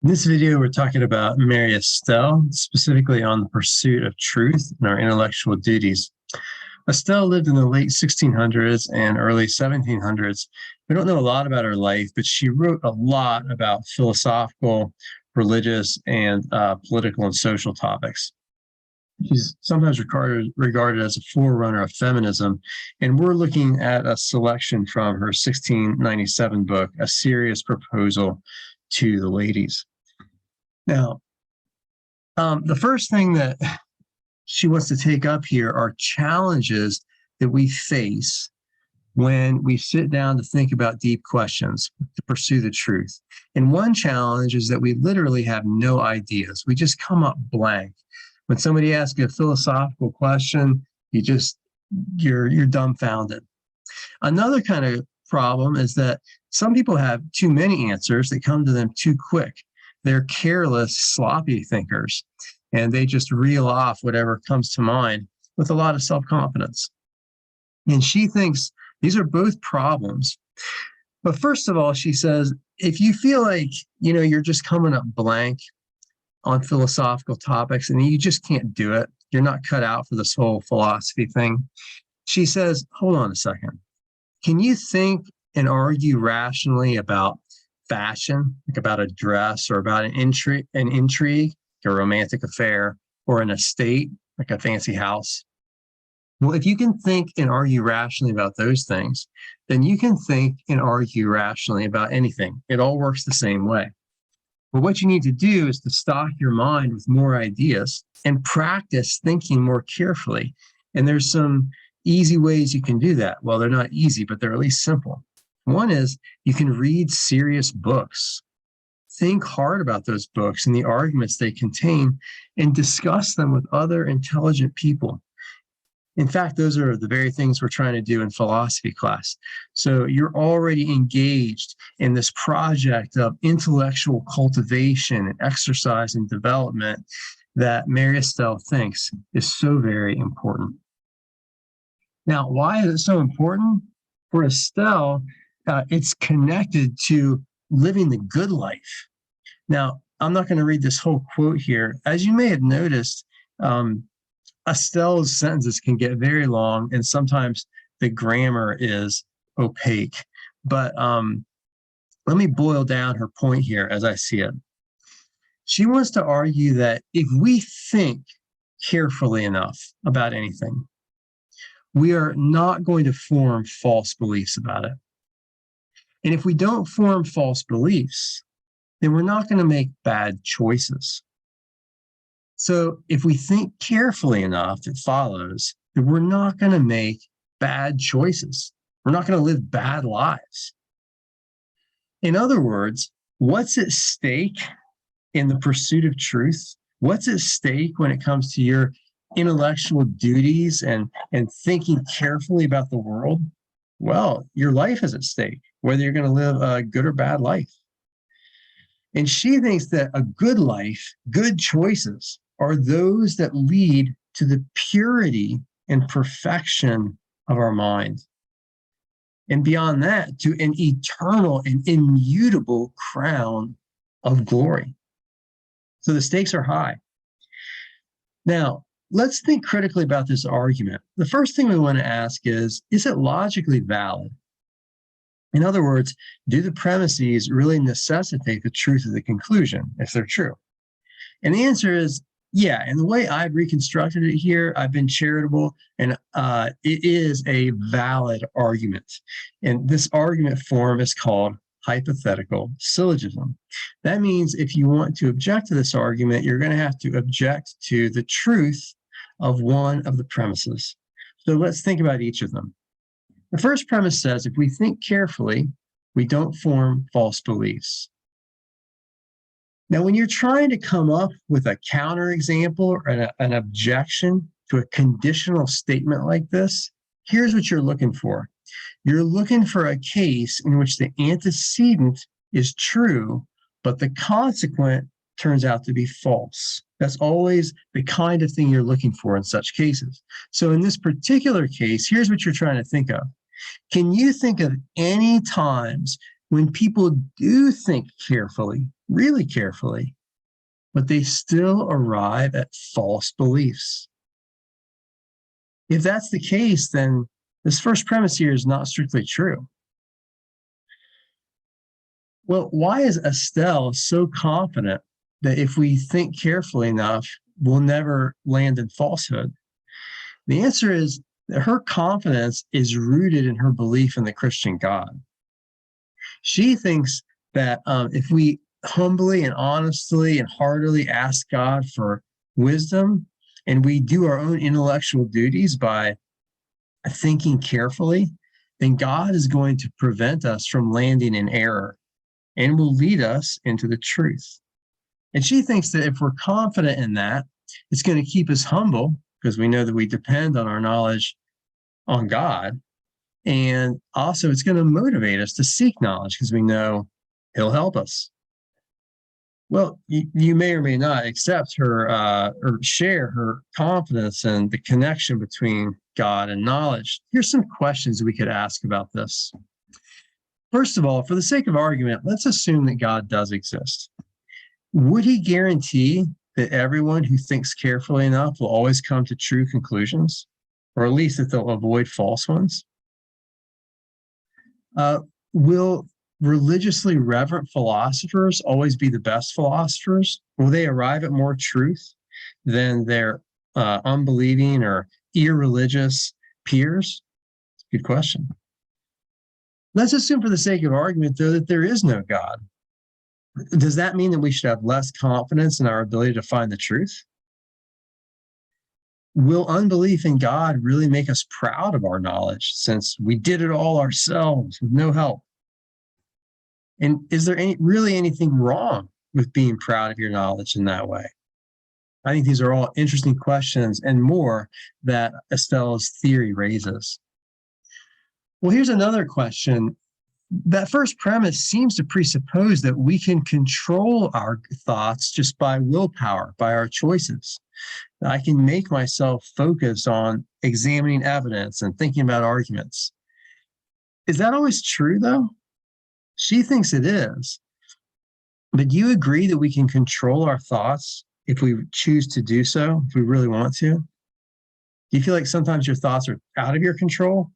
In this video, we're talking about Mary Astell, specifically on the pursuit of truth and our intellectual duties. Astell lived in the late 1600s and early 1700s. We don't know a lot about her life, but she wrote a lot about philosophical, religious, and political and social topics. She's sometimes regarded as a forerunner of feminism, and we're looking at a selection from her 1697 book, A Serious Proposal to the Ladies. Now, the first thing that she wants to take up here are challenges that we face when we sit down to think about deep questions, to pursue the truth. And one challenge is that we literally have no ideas. We just come up blank. When somebody asks you a philosophical question, you're dumbfounded. Another kind of problem is that some people have too many answers that come to them too quick. They're careless, sloppy thinkers, and they just reel off whatever comes to mind with a lot of self-confidence. And she thinks these are both problems. But first of all, she says, if you feel like, you're just coming up blank on philosophical topics and you just can't do it, you're not cut out for this whole philosophy thing. She says, hold on a second. Can you think and argue rationally about fashion, like about a dress, or about an intrigue, a romantic affair, or an estate, like a fancy house? Well, if you can think and argue rationally about those things, then you can think and argue rationally about anything. It all works the same way. But what you need to do is to stock your mind with more ideas and practice thinking more carefully. And there's some easy ways you can do that. Well, they're not easy, but they're at least simple. One is you can read serious books. Think hard about those books and the arguments they contain and discuss them with other intelligent people. In fact, those are the very things we're trying to do in philosophy class. So you're already engaged in this project of intellectual cultivation and exercise and development that Mary Astell thinks is so very important. Now, why is it so important? For Astell, it's connected to living the good life. Now, I'm not going to read this whole quote here. As you may have noticed, Astell's sentences can get very long, and sometimes the grammar is opaque. But let me boil down her point here as I see it. She wants to argue that if we think carefully enough about anything, we are not going to form false beliefs about it. And if we don't form false beliefs, then we're not going to make bad choices. So if we think carefully enough, it follows that we're not going to make bad choices. We're not going to live bad lives. In other words, what's at stake in the pursuit of truth? What's at stake when it comes to your intellectual duties and thinking carefully about the world? Well, your life is at stake, whether you're going to live a good or bad life. And she thinks that a good life, good choices, are those that lead to the purity and perfection of our mind. And beyond that, to an eternal and immutable crown of glory. So the stakes are high. Now, let's think critically about this argument. The first thing we want to ask is it logically valid? In other words, do the premises really necessitate the truth of the conclusion, if they're true? And the answer is, yeah. And the way I've reconstructed it here, I've been charitable, and it is a valid argument. And this argument form is called hypothetical syllogism. That means if you want to object to this argument, you're going to have to object to the truth of one of the premises. So let's think about each of them. The first premise says, if we think carefully, we don't form false beliefs. Now, when you're trying to come up with a counterexample or an objection to a conditional statement like this, here's what you're looking for. You're looking for a case in which the antecedent is true, but the consequent turns out to be false. That's always the kind of thing you're looking for in such cases. So in this particular case, here's what you're trying to think of. Can you think of any times when people do think carefully, really carefully, but they still arrive at false beliefs. If that's the case, then this first premise here is not strictly true. Well, why is Astell so confident that if we think carefully enough, we'll never land in falsehood? The answer is that her confidence is rooted in her belief in the Christian God. She thinks that if we humbly and honestly and heartily ask God for wisdom, and we do our own intellectual duties by thinking carefully, then God is going to prevent us from landing in error and will lead us into the truth. And she thinks that if we're confident in that, it's going to keep us humble because we know that we depend on our knowledge on God. And also, it's going to motivate us to seek knowledge because we know He'll help us. Well, you may or may not accept her or share her confidence in the connection between God and knowledge. Here's some questions we could ask about this. First of all, for the sake of argument, let's assume that God does exist. Would He guarantee that everyone who thinks carefully enough will always come to true conclusions, or at least that they'll avoid false ones? Will religiously reverent philosophers always be the best philosophers? Will they arrive at more truth than their unbelieving or irreligious peers? It's a good question. Let's assume for the sake of argument, though, that there is no God. Does that mean that we should have less confidence in our ability to find the truth? Will unbelief in God really make us proud of our knowledge since we did it all ourselves with no help? And is there really anything wrong with being proud of your knowledge in that way? I think these are all interesting questions and more that Astell's theory raises. Well, here's another question. That first premise seems to presuppose that we can control our thoughts just by willpower, by our choices. I can make myself focus on examining evidence and thinking about arguments. Is that always true, though? She thinks it is. But do you agree that we can control our thoughts if we choose to do so, if we really want to? Do you feel like sometimes your thoughts are out of your control?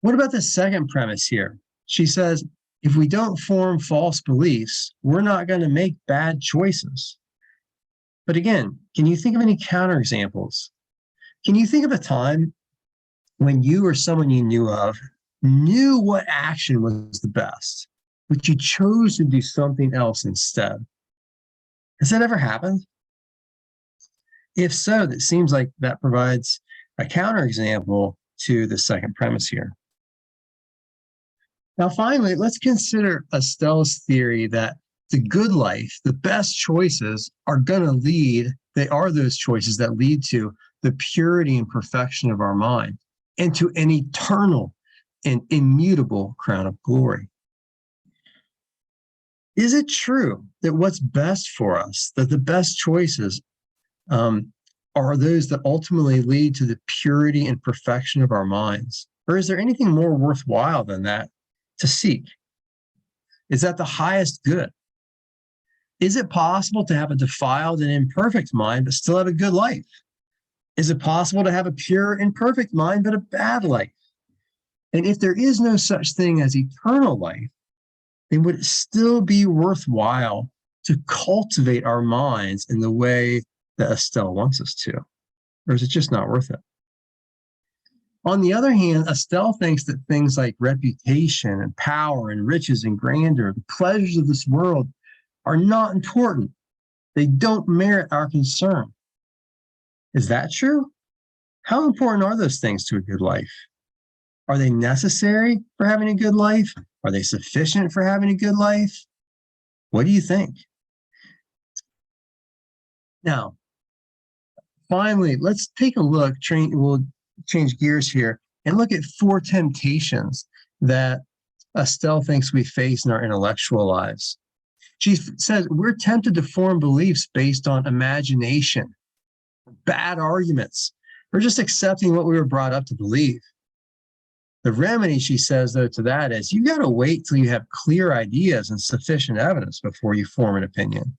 What about the second premise here? She says, if we don't form false beliefs, we're not going to make bad choices. But again, can you think of any counterexamples? Can you think of a time when you or someone you knew of knew what action was the best, but you chose to do something else instead? Has that ever happened? If so, that seems like that provides a counterexample to the second premise here. Now, finally, let's consider Astell's theory that the good life, the best choices are going to lead, they are those choices that lead to the purity and perfection of our mind and to an eternal and immutable crown of glory. Is it true that what's best for us, that the best choices are those that ultimately lead to the purity and perfection of our minds? Or is there anything more worthwhile than that to seek? Is that the highest good? Is it possible to have a defiled and imperfect mind but still have a good life? Is it possible to have a pure and perfect mind but a bad life? And if there is no such thing as eternal life, then would it still be worthwhile to cultivate our minds in the way that Astell wants us to? Or is it just not worth it? On the other hand, Astell thinks that things like reputation and power and riches and grandeur, the pleasures of this world, are not important. They don't merit our concern. Is that true? How important are those things to a good life? Are they necessary for having a good life? Are they sufficient for having a good life? What do you think? Now, finally, let's take a look. We'll change gears here and look at 4 temptations that Astell thinks we face in our intellectual lives. She says we're tempted to form beliefs based on imagination, bad arguments, or just accepting what we were brought up to believe. The remedy, she says, though, to that is you got to wait till you have clear ideas and sufficient evidence before you form an opinion.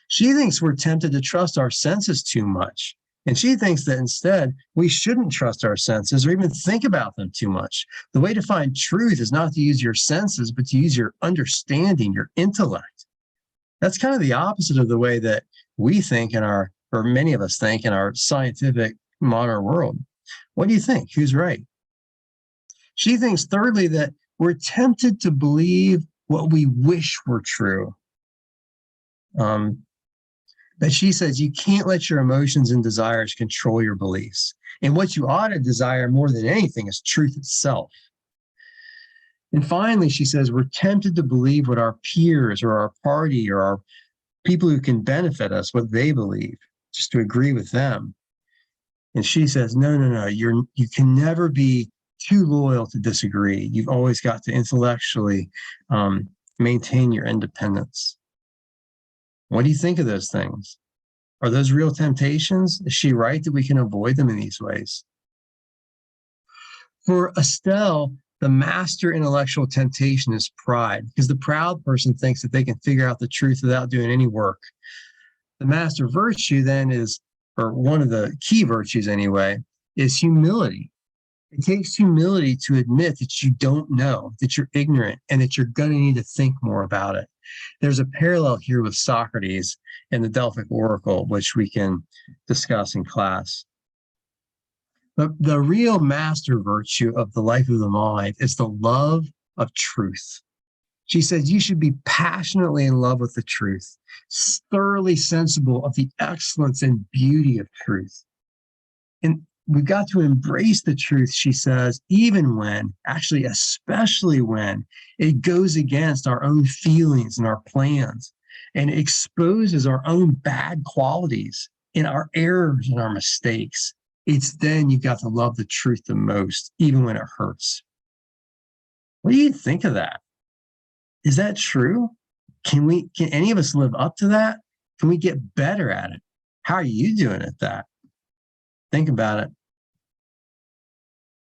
She thinks we're tempted to trust our senses too much. And she thinks that instead, we shouldn't trust our senses or even think about them too much. The way to find truth is not to use your senses, but to use your understanding, your intellect. That's kind of the opposite of the way that we think or many of us think in our scientific modern world. What do you think? Who's right? She thinks, thirdly, that we're tempted to believe what we wish were true. But she says you can't let your emotions and desires control your beliefs. And what you ought to desire more than anything is truth itself. And finally, she says we're tempted to believe what our peers or our party or our people who can benefit us, what they believe, just to agree with them. And she says, no, you can never be too loyal to disagree. You've always got to intellectually maintain your independence. What do you think of those things? Are those real temptations? Is she right that we can avoid them in these ways? For Astell, the master intellectual temptation is pride, because the proud person thinks that they can figure out the truth without doing any work. The master virtue then is, or one of the key virtues anyway, is humility. It takes humility to admit that you don't know, that you're ignorant, and that you're going to need to think more about it. There's a parallel here with Socrates and the Delphic Oracle, which we can discuss in class. But the real master virtue of the life of the mind is the love of truth. She says you should be passionately in love with the truth, thoroughly sensible of the excellence and beauty of truth. And we've got to embrace the truth, she says, even when, actually, especially when it goes against our own feelings and our plans and exposes our own bad qualities and our errors and our mistakes. It's then you've got to love the truth the most, even when it hurts. What do you think of that? Is that true? Can any of us live up to that? Can we get better at it? How are you doing at that? Think about it.